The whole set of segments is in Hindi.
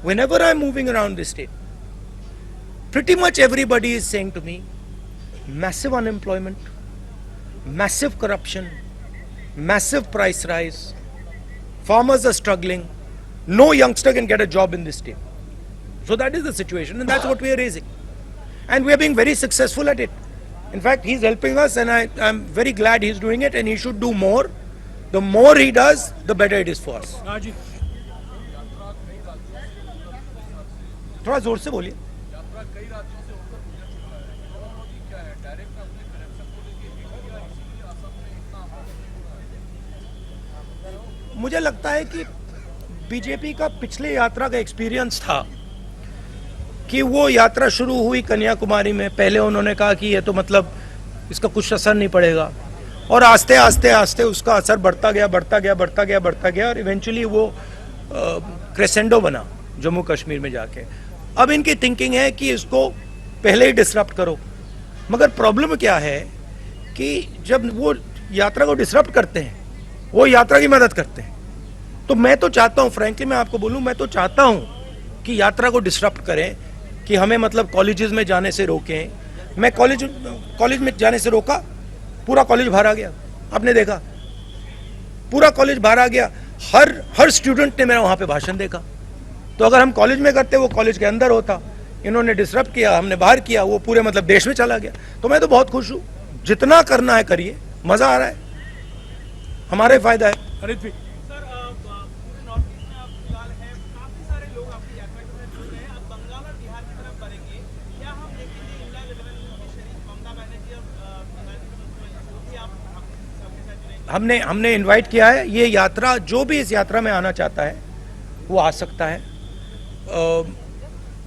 whenever I'm moving around the state, pretty much everybody is saying to me, massive unemployment, massive corruption, massive price rise, farmers are struggling, no youngster can get a job in this state. So that is the situation, and that's what we are raising. And we are being very successful at it. In fact, he's helping us, and I'm very glad he's doing it, and he should do more. The more he does, the better it is for us. थोड़ा जोर से बोलिए। मुझे लगता है कि बीजेपी का पिछले यात्रा का एक्सपीरियंस था कि वो यात्रा शुरू हुई कन्याकुमारी में। पहले उन्होंने कहा कि ये तो मतलब इसका कुछ असर नहीं पड़ेगा, और आस्ते आस्ते आस्ते उसका असर बढ़ता गया और इवेंचुअली वो क्रेसेंडो बना जम्मू कश्मीर में जाके। अब इनकी थिंकिंग है कि इसको पहले ही डिसरप्ट करो, मगर प्रॉब्लम क्या है कि जब वो यात्रा को डिसरप्ट करते हैं, वो यात्रा की मदद करते हैं। तो मैं तो चाहता हूँ, फ्रैंकली मैं आपको बोलूँ, मैं तो चाहता हूँ कि यात्रा को डिसरप्ट करें, कि हमें मतलब कॉलेजेस में जाने से रोकें। मैं कॉलेज में जाने से रोका, पूरा कॉलेज बाहर आ गया, आपने देखा, पूरा कॉलेज बाहर आ गया। हर स्टूडेंट ने मेरा वहाँ पे भाषण देखा। तो अगर हम कॉलेज में करते, वो कॉलेज के अंदर होता। इन्होंने डिसरप्ट किया, हमने बाहर किया, वो पूरे मतलब देश में चला गया। तो मैं तो बहुत खुश हूँ, जितना करना है करिए, मजा आ रहा है, हमारे फायदा है। हमने इनवाइट किया है। ये यात्रा, जो भी इस यात्रा में आना चाहता है वो आ सकता है।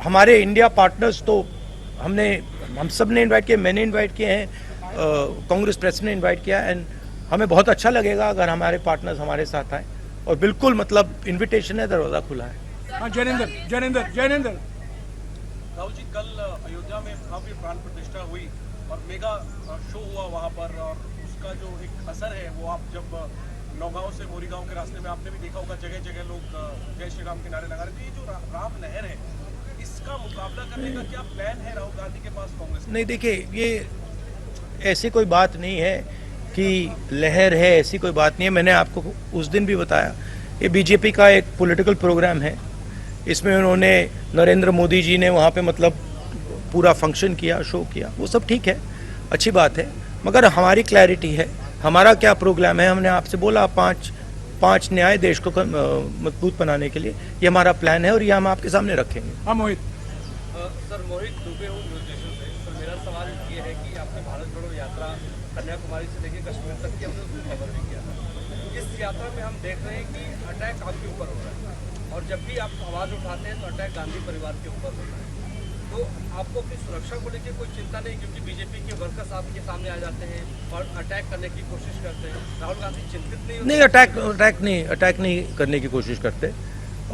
हमारे इंडिया पार्टनर्स तो हम सब ने इनवाइट किए, मैंने इनवाइट किए हैं, कांग्रेस प्रेसिडेंट ने इनवाइट किया, एंड हमें बहुत अच्छा लगेगा अगर हमारे पार्टनर्स हमारे साथ आए। और बिल्कुल मतलब इनविटेशन है, दरवाजा खुला है। जैनेंद्र राहुल जी, कल अयोध्या में भव्य प्राण प्रतिष्ठा हुई और मेगा शो हुआ वहां पर, और उसका जो एक असर है वो आप जब नौगांव से मोरीगांव के रास्ते में आपने भी देखा होगा, जगह जगह लोग जय श्री राम के नारे लगा रहे थे। ये जो राम लहर है, इसका मुकाबला करने का क्या प्लान है राहुल गांधी के पास, कांग्रेस? नहीं, देखिए, ये ऐसी कोई बात नहीं है कि लहर है, ऐसी कोई बात नहीं है। मैंने आपको उस दिन भी बताया, ये बीजेपी का एक पॉलिटिकल प्रोग्राम है। इसमें उन्होंने, नरेंद्र मोदी जी ने वहाँ पे मतलब पूरा फंक्शन किया, शो किया, वो सब ठीक है, अच्छी बात है। मगर हमारी क्लैरिटी है, हमारा क्या प्रोग्राम है। हमने आपसे बोला पांच न्याय देश को मजबूत बनाने के लिए, ये हमारा प्लान है और ये हम आपके सामने रखेंगे। हाँ मोहित। सर, मोहित दुबे हूँ न्यूज नेशन से। तो मेरा सवाल ये है कि आपने भारत जोड़ो यात्रा कन्याकुमारी से लेकर कश्मीर तक की हमने उसको कवर भी किया था। इस यात्रा में हम देख रहे हैं कि अटैक आपके ऊपर हो रहा है, और जब भी आप आवाज़ उठाते हैं तो अटैक गांधी परिवार के ऊपर होता है। तो आपको अपनी सुरक्षा को लेकर कोई चिंता नहीं, क्योंकि बीजेपी के वर्कर्स आपके सामने आ जाते हैं और अटैक करने की कोशिश करते हैं। राहुल गांधी चिंतित नहीं होते? नहीं, अटैक नहीं करने की कोशिश करते,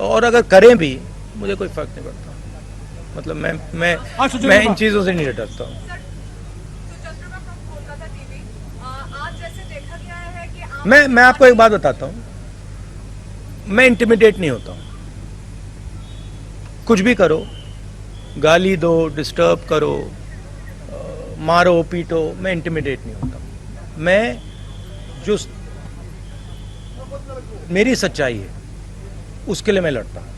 और अगर करें भी मुझे कोई फर्क नहीं पड़ता। मतलब मैं इन चीज़ों से नहीं डरता हूँ। मैं आपको एक बात बताता हूँ, मैं इंटिमिडेट नहीं होता हूँ। कुछ भी करो, गाली दो, डिस्टर्ब करो, मारो पीटो, मैं इंटिमिडेट नहीं होता। मैं जो मेरी सच्चाई है उसके लिए मैं लड़ता हूँ,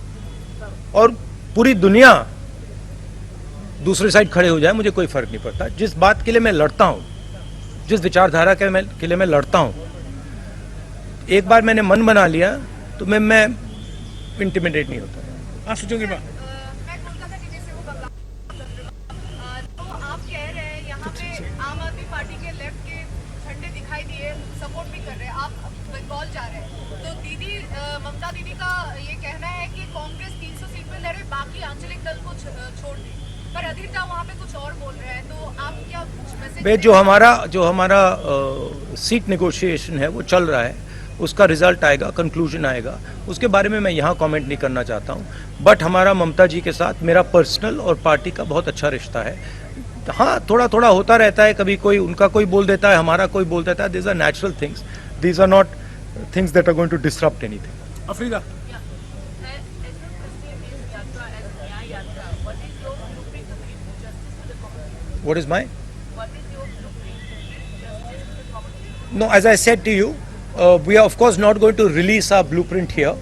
और पूरी दुनिया दूसरी साइड खड़े हो जाए, मुझे कोई फर्क नहीं पड़ता। जिस बात के लिए मैं लड़ता हूँ, जिस विचारधारा के लिए मैं लड़ता हूँ, एक बार मैंने मन बना लिया तो मैं इंटिमिडेट नहीं होता। आम आदमी पार्टी के लेफ्ट के झंडे दिखाई दिए, सपोर्ट भी कर रहे हैं, आप बंगाल जा रहे हैं। तो दीदी, ममता दीदी का ये कहना है कि कांग्रेस 300 सीट पे लड़े, बाकी आंचलिक दल को छोड़ दे, पर अधिरता वहाँ पे कुछ और बोल रहे हैं। तो आप क्या मैसेज? जो हमारा सीट नेगोशिएशन है वो चल रहा है, उसका रिजल्ट आएगा, कंक्लूजन आएगा, उसके बारे में मैं यहाँ कमेंट नहीं करना चाहता हूँ। बट हमारा ममता जी के साथ मेरा पर्सनल और पार्टी का बहुत अच्छा रिश्ता है। हाँ, थोड़ा थोड़ा होता रहता है, कभी कोई उनका कोई बोल देता है, हमारा कोई बोल देता है। These are natural things, these are not things that are going to disrupt anything. Afrida, as Nyaya Yatra, what is your blueprint to bring justice to the common people? What is my? What is your blueprint to bring justice to the common people? No, as I said to you, we are of course not going to release our blueprint here,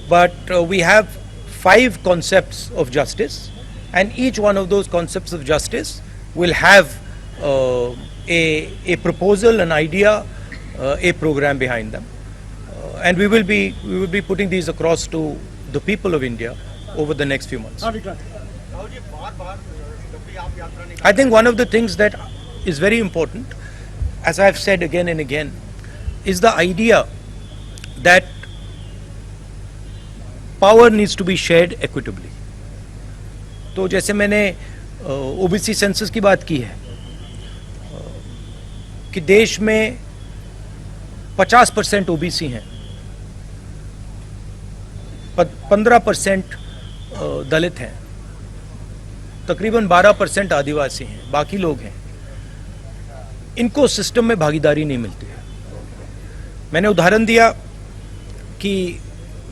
but we have 5 concepts of justice, and each one of those concepts of justice will have a proposal, an idea, a program behind them, and we will be putting these across to the people of India over the next few months. Rahul ji बार-बार जब भी आप यात्रा निकालते I think one of the things that is very important, as I've said again and again, is the idea that power needs to be shared equitably. तो जैसे मैंने ओबीसी सेंसस की बात की है कि देश में 50% ओबीसी हैं, 15% दलित हैं, तकरीबन 12% आदिवासी हैं, बाकी लोग हैं, इनको सिस्टम में भागीदारी नहीं मिलती है। मैंने उदाहरण दिया कि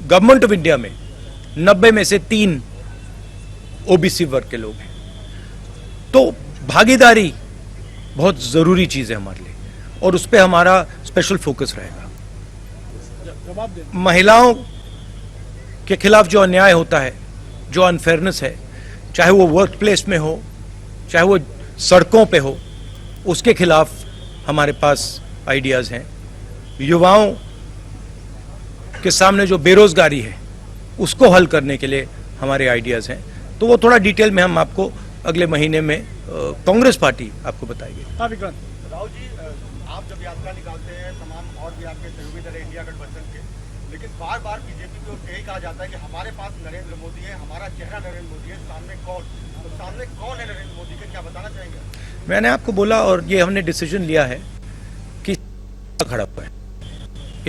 गवर्नमेंट ऑफ इंडिया में 90 में से 3 ओबीसी वर्ग के लोग हैं, तो भागीदारी बहुत ज़रूरी चीज़ है हमारे लिए, और उस पर हमारा स्पेशल फोकस रहेगा। महिलाओं के खिलाफ जो अन्याय होता है, जो अनफेयरनेस है, चाहे वो वर्क प्लेस में हो, चाहे वो सड़कों पे हो, उसके खिलाफ हमारे पास आइडियाज़ हैं। युवाओं के सामने जो बेरोजगारी है, उसको हल करने के लिए हमारे आइडियाज़ हैं। तो वो थोड़ा डिटेल में हम आपको अगले महीने में कांग्रेस पार्टी आपको बताएगी। राहुल जी आप जब यात्रा निकालते हैं तमाम और भी आपके सहयोगी दल इंडिया गठबंधन के, लेकिन बार-बार बीजेपी को यही कहा जाता है कि हमारे पास नरेंद्र मोदी है, हमारा चेहरा नरेंद्र मोदी है, सामने कौन? तो सामने कौन है नरेंद्र मोदी के, क्या बताना चाहेंगे? मैंने आपको बोला, और ये हमने डिसीजन लिया है कि खड़ा हुआ है,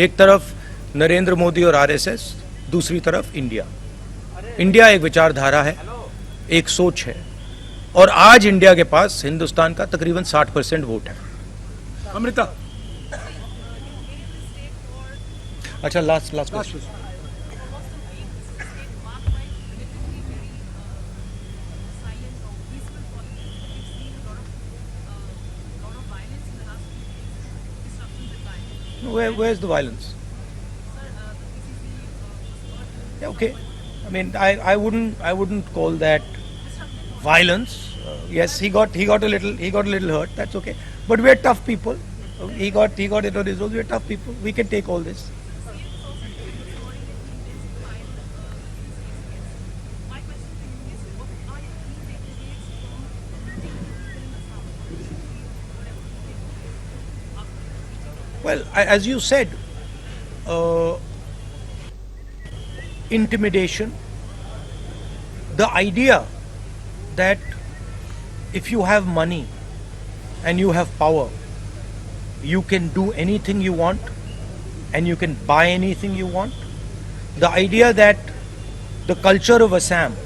एक तरफ नरेंद्र मोदी और आरएसएस, दूसरी तरफ इंडिया। इंडिया एक विचारधारा है, एक सोच है, और आज इंडिया के पास हिंदुस्तान का तकरीबन 60% वोट है। अमृता, अच्छा last question. Where's the violence? Yeah, okay. I mean, I wouldn't call that violence. Yes, he got a little hurt. That's okay. But we're tough people. He got it on his own. We're tough people. We can take all this. Well, as you said, intimidation, the idea that if you have money and you have power, you can do anything you want and you can buy anything you want. The idea that the culture of Assam,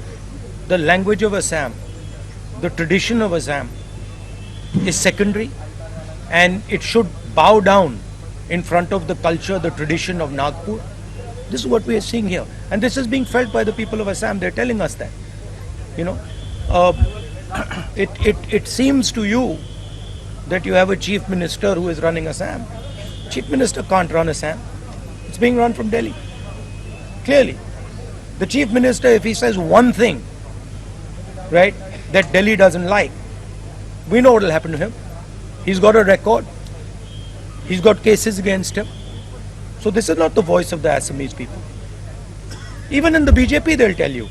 the language of Assam, the tradition of Assam is secondary, and it should bow down in front of the culture, the tradition of Nagpur. This is what we are seeing here, and this is being felt by the people of Assam. They're telling us that, you know, it seems to you that you have a chief minister who is running Assam. Chief minister can't run Assam. It's being run from Delhi. Clearly, the chief minister, if he says one thing, right, that Delhi doesn't like, we know what will happen to him. He's got a record. He's got cases against him. So this is not the voice of the Assamese people. Even in the BJP, they'll tell you